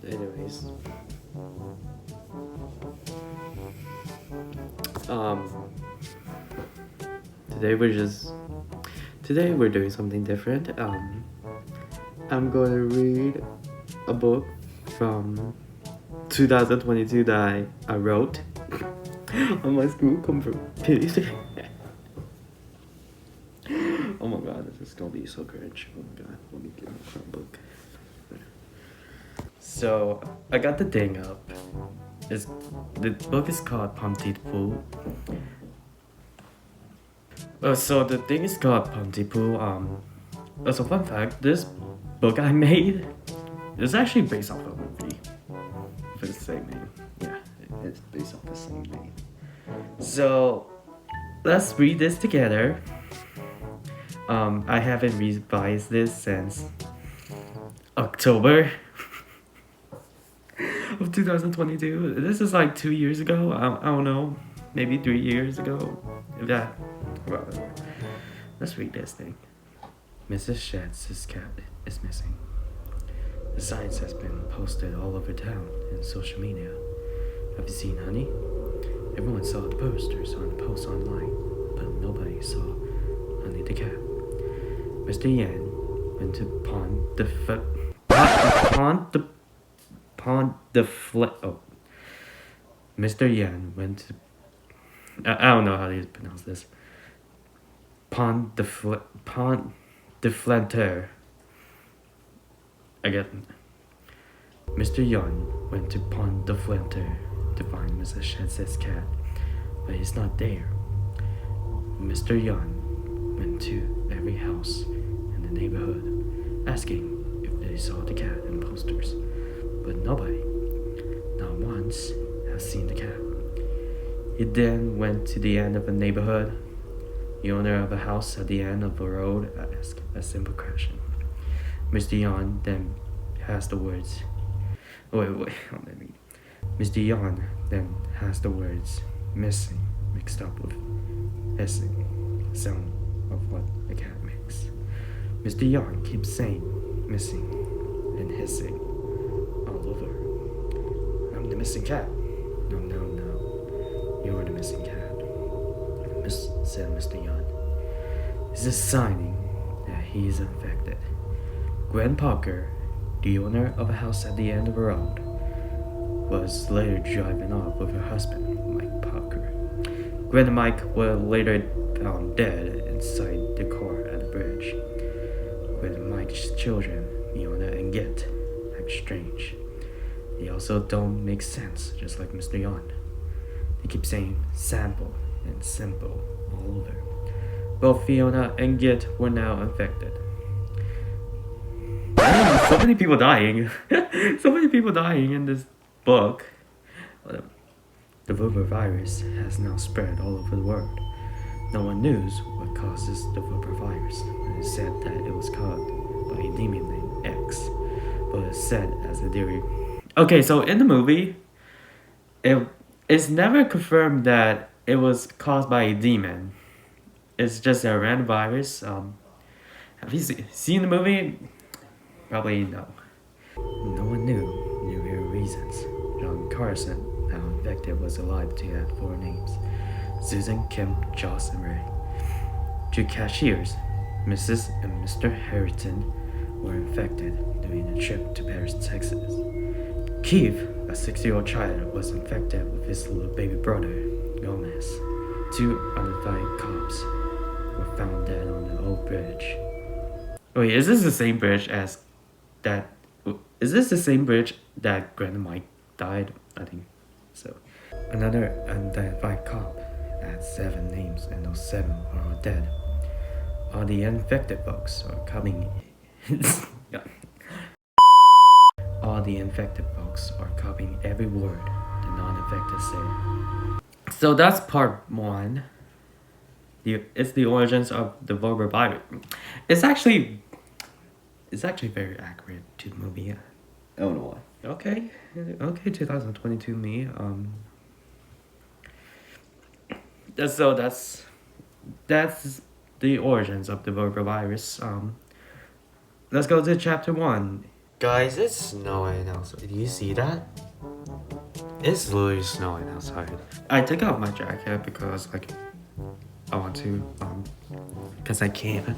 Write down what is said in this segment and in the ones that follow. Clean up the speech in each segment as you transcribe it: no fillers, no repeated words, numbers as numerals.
Anyways, um, today we're just today we're doing something different. I'm going to read a book from 2022 that I wrote on my school computer. Oh my god, this is gonna be so cringe. Oh my god, let me get my Chromebook. So I got the thing up. The book is called Pontypool. So the thing is called Pontypool. As a fun fact, this book I made is actually based off a movie with the same name. Yeah, it's based off the same name. So let's read this together. I haven't revised this since October of 2022. This is like 2 years ago. I don't know, maybe 3 years ago. If that, well, let's read this thing. Mrs. Shatz's cat is missing. The signs has been posted all over town and social media. Have you seen Honey? Everyone saw the posters on the post online, but nobody saw Honey the cat. Mr. Yan went to Mr. Yan went to I don't know how to pronounce this. Pont de Flanter. I get Mr. Yan went to Pont de Flanter to find Mrs. Shatz's cat, but he's not there. Mr. Yan went to every house in the neighborhood asking if they saw the cat in posters, but nobody, not once, has seen the cat. He then went to the end of the neighborhood. The owner of a house at the end of a road asked a simple question. Mr. Yan then has the words. Let me read. Mr. Yan then has the words missing mixed up with hissing, sound of what a cat makes. Mr. Yan keeps saying missing and hissing all over. I'm the missing cat. No. You're the missing cat, said Mr. Yan. This is signing that he is infected. Gwen Parker, the owner of a house at the end of a road, was later driving off with her husband, Mike Parker. Gwen and Mike were later found dead inside the car at the bridge. Gwen and Mike's children, Fiona and Git, act strange. They also don't make sense, just like Mr. Yan. They keep saying sample and simple all over. Both Fiona and Git were now infected. So many people dying. So many people dying in this book. The Vobra virus has now spread all over the world. No one knows what causes the Vobra virus. It is said that it was caused by a demon named X, but it's said as a theory. Okay, so in the movie, it's never confirmed that it was caused by a demon. It's just a random virus. Have you seen the movie? Probably no. No one knew real reasons. John Carson, now infected, was alive to add 4 names: Susan, Kim, Joss, and Ray. 2 cashiers, Mrs. and Mr. Harrington, were infected during a trip to Paris, Texas. Keith, a 6-year-old child, was infected with his little baby brother, Gomez. 2 unidentified cops were found dead on the old bridge. Wait, is this the same bridge as that? Is this the same bridge that Gwen and Mike died? I think so. Another unidentified cop had 7 names, and those 7 are all dead. All the infected folks are coming. All the infected folks are copying every word the non-infected say. So that's part 1. It's the origins of the Vobra virus. It's actually very accurate to the movie. I don't know why. Okay, 2022 me. That's that's the origins of the Burger virus. Let's go to chapter 1. Guys, it's snowing outside. Do you see that? It's literally snowing outside. I took off my jacket because I want to, because I can.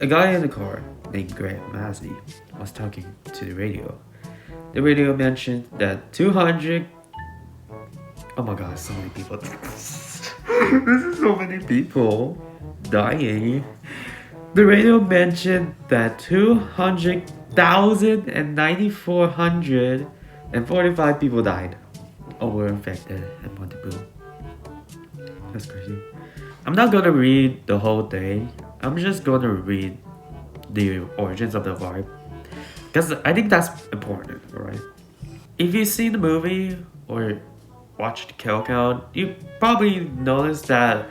A guy in the car named Grant Massey was talking to the radio. The radio mentioned that 200. Oh my god, so many people. This is so many people dying. The radio mentioned that 200,000 and 9,445 people died or were infected at Pontypool. That's crazy. I'm not gonna read the whole thing. I'm just gonna read the origins of the vibe because I think that's important, right? If you've seen the movie or watched Kill Count, you probably noticed that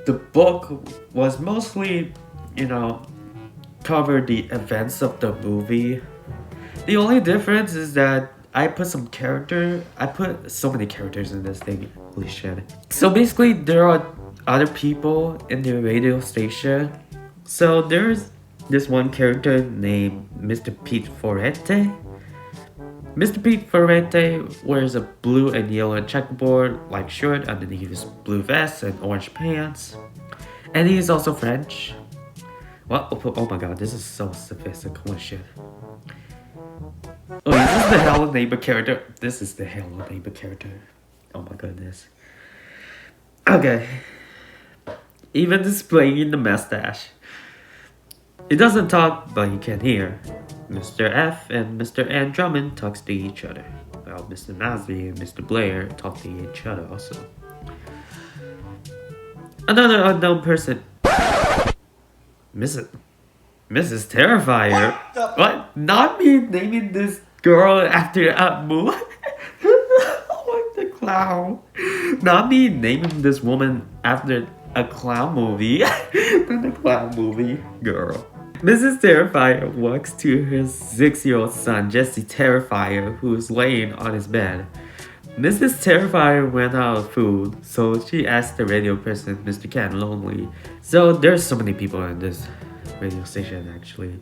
the book was mostly, covered the events of the movie. The only difference is that I put so many characters in this thing, holy shit. So basically there are other people in the radio station. So there's this one character named Mr. Pete Ferretti. Mr. Pete Ferretti wears a blue and yellow checkerboard like shirt underneath his blue vest and orange pants. And he is also French. What? Oh my god, this is so sophisticated. Holy shit. Oh, this is the Hello Neighbor character. This is the Hello Neighbor character. Oh my goodness. Okay. Even displaying the mustache. He doesn't talk, but he can hear. Mr. F and Mr. N Drummond talks to each other, while Mr. Nasby and Mr. Blair talk to each other also. Another unknown person. Mrs. Terrifier. What? Not me naming this girl after a movie. Oh, the clown. Not me naming this woman after a clown movie. The clown movie girl. Mrs. Terrifier walks to her 6-year-old son, Jesse Terrifier, who is laying on his bed. Mrs. Terrifier ran out of food, so she asked the radio person, Mr. Ken Lonely. So there's so many people in this radio station actually.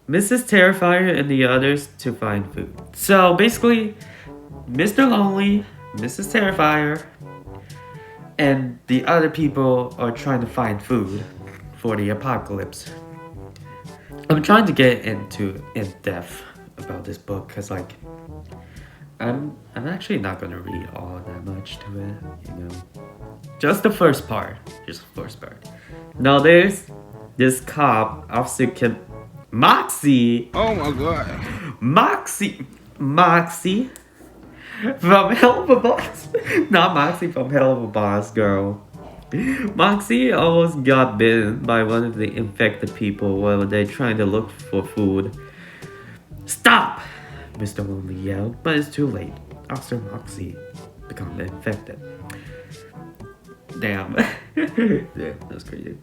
Mrs. Terrifier and the others to find food. So basically, Mr. Lonely, Mrs. Terrifier, and the other people are trying to find food for the apocalypse. I'm trying to get in depth about this book because I'm actually not gonna read all that much to it, Just the first part. Now there's this cop, Officer Moxie. Oh my god. Moxie from Hell of a Boss. Not Moxie from Hell of a Boss, girl. Moxie almost got bitten by one of the infected people while they're trying to look for food. Stop! Mr. Lonely yelled, but it's too late. Officer Moxie became infected. Damn. Yeah, that's crazy.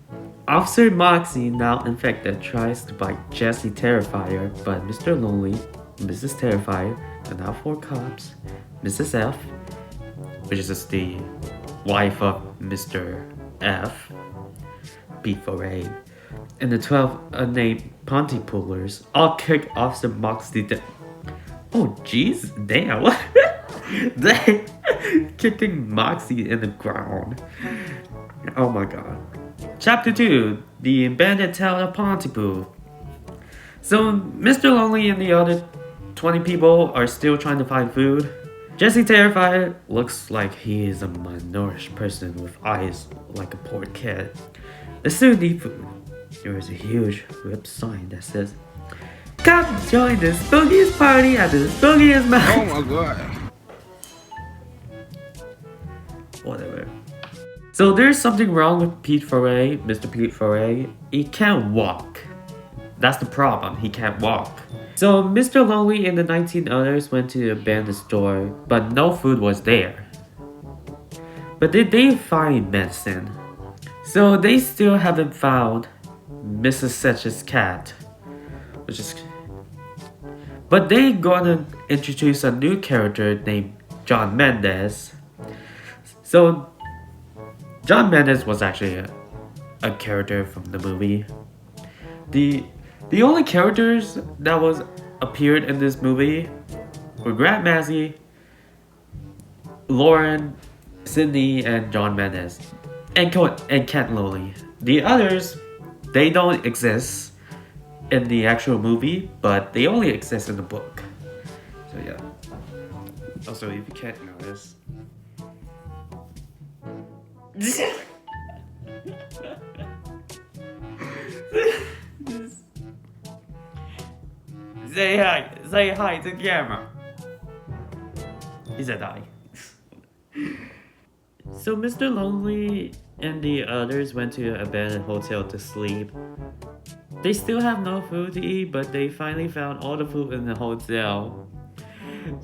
Officer Moxie, now infected, tries to bite Jesse Terrifier, but Mr. Lonely, Mrs. Terrifier, and now 4 cops, Mrs. F, which is just the wife of Mr. F, Pete Foray, and the 12 unnamed Pontypoolers all kick Officer Moxie down. Oh jeez, damn. They kicking Moxie in the ground. Oh my god. Chapter 2, The Abandoned Town of Pontypool. So Mr. Lonely and the other 20 people are still trying to find food. Jesse Terrifier looks like he is a malnourished person with eyes like a poor kid. They still need food. There is a huge whip sign that says, "Come join the spookiest party at the spookiest mountain." Oh my god. Whatever. So there's something wrong with Pete Foray, Mr. Pete Foray. He can't walk. That's the problem, he can't walk. So Mr. Lonely and the 19 others went to the abandoned store, but no food was there. But they did find medicine. So they still haven't found Mrs. Setch's cat. But they gonna introduce a new character named John Mendez. So John Mendez was actually a character from the movie. The only characters that was appeared in this movie were Grant Massey, Lauren, Sydney, and John Mendes, and Kent Lowley. The others, they don't exist in the actual movie, but they only exist in the book. So yeah. Also, if you can't notice. Say hi to the camera. He said hi. So Mr. Lonely and the others went to an abandoned hotel to sleep. They still have no food to eat, but they finally found all the food in the hotel.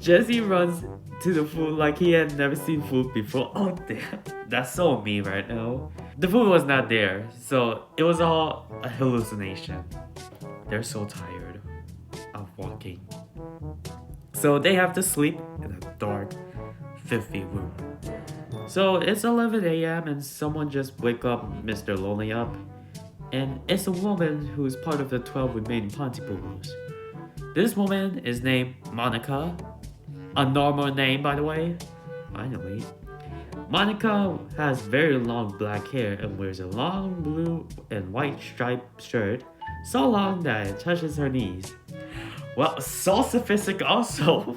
Jesse runs to the food like he had never seen food before. Oh damn, that's so me right now. The food was not there, so it was all a hallucination. They're so tired of walking. So they have to sleep in a dark, filthy room. So it's 11 a.m. and someone just wake up Mr. Lonely up. And it's a woman who is part of the 12 remaining Pontypoolers. This woman is named Monica. A normal name, by the way. Finally. Monica has very long black hair and wears a long blue and white striped shirt, so long that it touches her knees. Well, so sophisticated also.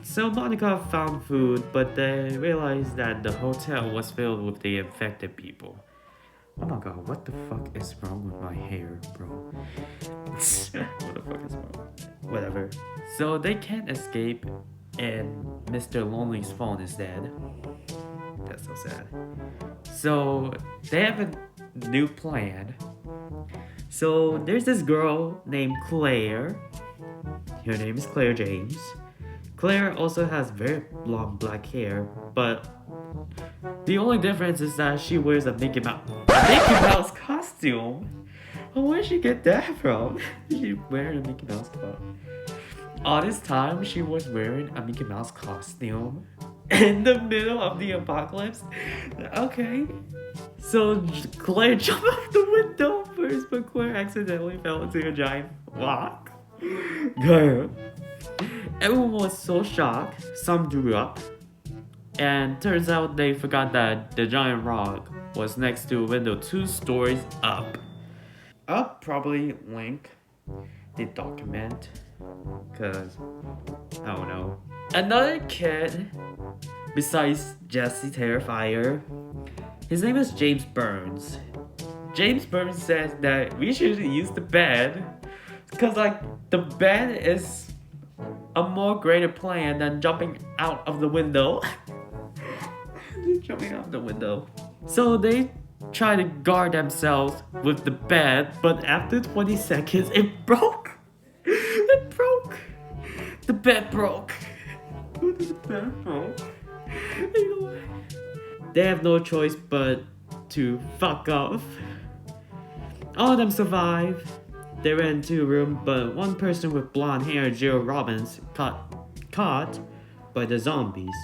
So Monica found food, but they realized that the hotel was filled with the infected people. Oh my god, what the fuck is wrong with my hair, bro? What the fuck is wrong? Whatever. So they can't escape, and Mr. Lonely's phone is dead. That's so sad. So they have a new plan. So there's this girl named Claire. Her name is Claire James. Claire also has very long black hair, but the only difference is that she wears a Mickey Mouse costume. Oh, where'd she get that from? She wearing a Mickey Mouse costume. All this time, she was wearing a Mickey Mouse costume in the middle of the apocalypse. Okay. So Claire jumped off the window first, but Claire accidentally fell into a giant rock. Girl. Everyone was so shocked. Some drew up. And turns out they forgot that the giant rock was next to a window 2 stories up. I'll probably link the document, cause I don't know. Another kid besides Jesse Terrifier, his name is James Burns. James Burns says that we should use the bed, cause like the bed is a more greater plan than jumping out of the window. Jumping out the window. So they try to guard themselves with the bed, but after 20 seconds, it broke. It broke. The bed broke. The bed broke. They have no choice but to fuck off. All of them survive. They ran into a room, but one person with blonde hair, Jill Robbins, caught by the zombies.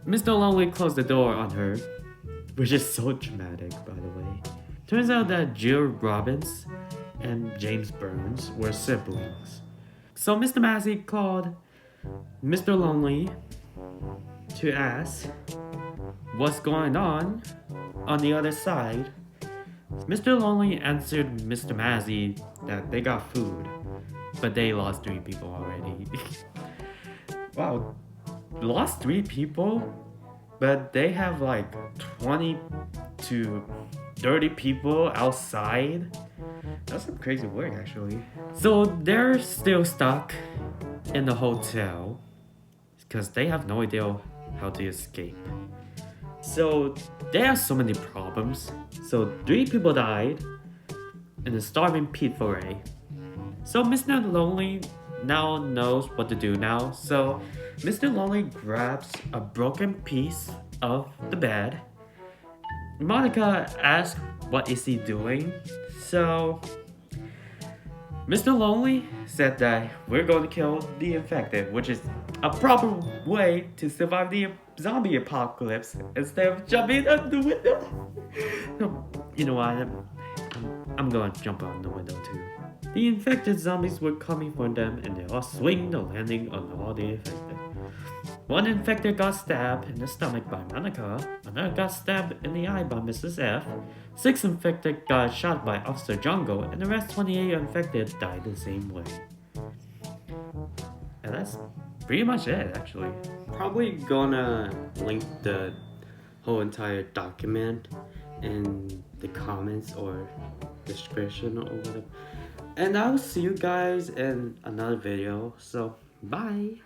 Mr. Lonely closed the door on her, which is so dramatic, by the way. Turns out that Jill Robbins and James Burns were siblings. So Mr. Massey called Mr. Lonely to ask what's going on the other side. Mr. Lonely answered Mr. Massey that they got food, but they lost 3 people already. Wow. Lost 3 people, but they have like 20 to 30 people outside. That's some crazy work actually. So they're still stuck in the hotel because they have no idea how to escape. So they have so many problems. So 3 people died in a starving pit foray. So Mr. Lonely now knows what to do now. So Mr. Lonely grabs a broken piece of the bed. Monica asks what is he doing. So Mr. Lonely said that we're going to kill the infected, which is a proper way to survive the zombie apocalypse instead of jumping out the window. You know what? I'm gonna jump out the window too. The infected zombies were coming for them, and they all swing the landing on all the infected. One infected got stabbed in the stomach by Monica, another got stabbed in the eye by Mrs. F, 6 infected got shot by Officer Jungle, and the rest 28 infected died the same way. And that's pretty much it, actually. Probably gonna link the whole entire document in the comments or description or whatever. And I'll see you guys in another video. So, bye.